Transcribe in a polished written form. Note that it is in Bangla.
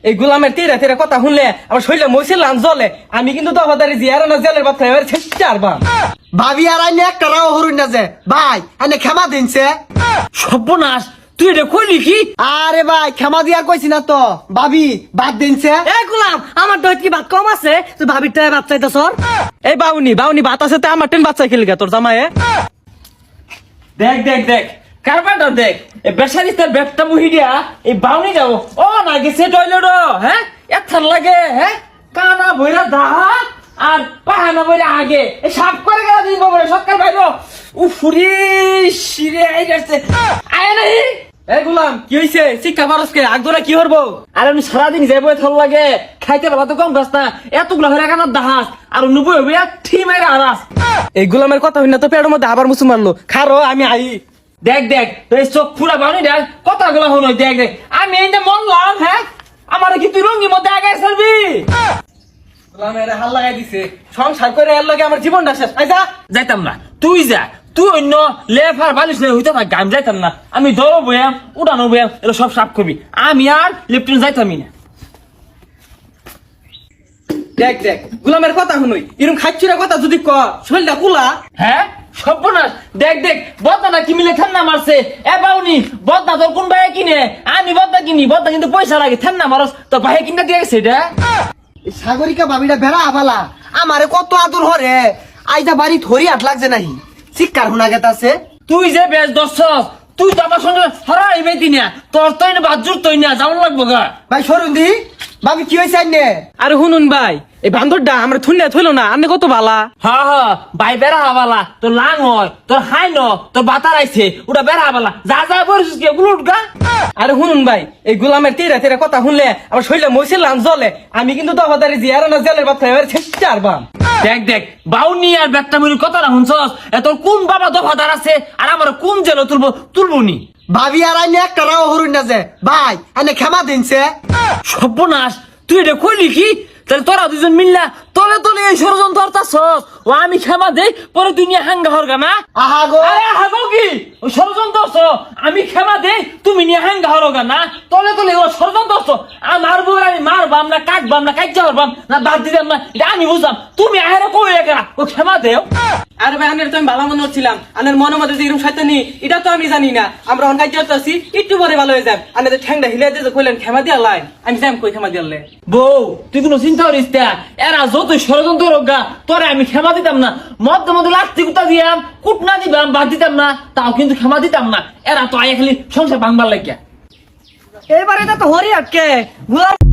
এই গোলামের তেরা তেরা কথা শুনলে আমার শরীরে মইছিল লাম জ্বলে। আমি কিন্তু দফাদারি জিয়ার না জেলের বাচ্চা এবার ছেড়ে আরবাম। ভাবি আর আইনে একটা রাও হরুন না যে ভাই আইনে ক্ষমা দিনছে। সর্বনাশ, তুই এটা কইলি কি? আরে ভাই ক্ষমা দিয়া কইছি না তো, ভাবি বাদ দিনছে। এ গোলাম, আমার দইত কি ভাত কম আছে? তুই ভাবির টাকা ভাত চাইতেছ? এই বাউনি বাউনি ভাত আছে তো আমার টেন বাচ্চা খেলি গা তোর জামায়ে। দেখ দেখ দেখ কারবারটা দেখ, এই বেসারিস্তার ব্যাগটা মুহি দিয়া এই বাউনি যাও ও না গেছে টয়লেট। হ্যাঁ এথার লাগে, হ্যাঁ কানা বইরা দাহা আর পাহানা বইরা আগে এই সাপ করে গেল দিন বাবরে সরকার বাইরো উফুরি শিরে আই যাচ্ছে আয় নাই। এই গোলাম কি হইছে? শিক্ষা পারসকে আগদরা কি হরবো? আরে আমি সারাদিন যাবো থল লাগে খাইতে পারবা তো কম গাছ না, এতগুলা হয়ে কানার দাহাস আর নুবই হইবে ঠি মাইরা আরাস। এই গোলামের কথা হইনা তো পেটের মধ্যে আবার মুসু মারলো। খারো আমি আই দেখ দেখ তুই চোখ ফুলা বাউনি দেখ কথাগুলো হলো। দেখ দেখ আমি এই যে মরলাম, হ্যাঁ আমার কি তুই রঙ্গির মধ্যে আগে চলবি? গোলামের হাল লাগাই দিছে, সংসার করে এর লগে আমার জীবনটা শেষ। আইজা যাইতাম না, তুই যা, তুই অন্য লেফার বালিশ হইতে থাক, আমি যাইতাম না। আমি ধরো বয়াম উঠানো বয়াম এটা সব সাফ করবি, আমি আর লেফটেন্ট যাইতামই না। দেখ দেখ গোলামের কথা শুনুই, এরকম খাচ্ছিরা কথা যদি ক শরীরটা কুলা। হ্যাঁ সর্বনাশ, দেখ দেখ বদনা কি মিলে ঠান্ডা মারছে। এ বাউনি বদনা তোর কোন ভাই কিনে? আমি বদনা কিনি, বদনা কিন্তু পয়সা লাগে। ঠান্ডা মারস তো ভাই কিনা দিয়ে গেছে এটা। সাগরিকা ভাবিটা বেড়া আবালা আমারে কত আদর হরে, আইজা বাড়ি ধরি আট লাগছে নাহি শিক্ষার হুনা গেতাছে। তুই যে বেশ দর্শ, তুই তো আমার সঙ্গে হরাই বেতি না, তোর তো না বাজুর তৈ না যেমন লাগবো গা। ভাই সরুন দি, ভাবি কি হয়েছে আইনে? আরে শুনুন ভাই, এই বান্দরটা আমরা থুইনা থইলো না, আনে কত বালা। হ্যাঁ হ্যাঁ ভাই বেড়া হাবালা, তোর লাং হয়, তোর হাই ন, তোর বাতার আইছে ওটা বেড়া হাবালা, যা যা বলছিস কি ওগুলো উঠগা। আরে শুনুন ভাই, এই গোলামের তেরা তেরা কথা শুনলে আমার শরীরে মইছিল লাম জ্বলে। আমি কিন্তু দফাদারি জিয়ার না জেলের বাচ্চা এবার ছেড়ে আরবাম। দেখ দেখ বাউনি আর ব্যাটটা মুড়ির কথা না শুনছস, তোর কোন বাবা দফাদার আছে আর আমার কোন জেলে তুলবো নি। ভাবি আর আইনে একটা রাও হরুন না যে ভাই আইনে ক্ষমা দিনছে। সর্বনাশ, তুই এটা কইলি কি? তাহলে তোরা দুজন মিললা তলে তলে এই ষড়যন্ত্র করতাছস। ও আমি ক্ষমা দেই পরে তুই নিয়ে হাঙ্গা হরগা না। আহা গো, আরে হাগো কি ওই ষড়যন্ত্র করছ, আমি ক্ষমা দেই তুমি নিয়ে হাঙ্গা হরগা না। তলে তলে ও ষড়যন্ত্র করছ। আমার বউর আমি মারবাম না কাটবাম না কাইজা হরবাম না বাদ দিতাম না, এটা আমি বুঝলাম। তুমি আহেরে কই একা ও ক্ষমা দেও। আরে ভাই আনের তো আমি ভালো মনে হচ্ছিলাম, আনের মনের মধ্যে যে এরকম শয়তানি এটা তো আমি জানি না। আমরা অনকাই করতেছি একটু পরে ভালো হয়ে যাবে। আনে তো ঠ্যাংটা হিলে দিয়ে কইলেন ক্ষমা দিয়া লাই, আমি যাম কই ক্ষমা দিয়ালে। বউ তুই কোনো চিন্তা করিস না, এরা যত ষড়যন্ত্র রোগা তোরে আমি ক্ষমা দিতাম না। মধ্যে মধ্যে লাস্তি কুতা দিয়াম কুটনা দিবাম বাদ দিতাম না, তাও কিন্তু ক্ষমা দিতাম না। এরা তো আয়া খালি সংসার ভাঙবার লাগিয়া। এবারে তো হরি আটকে গোলাম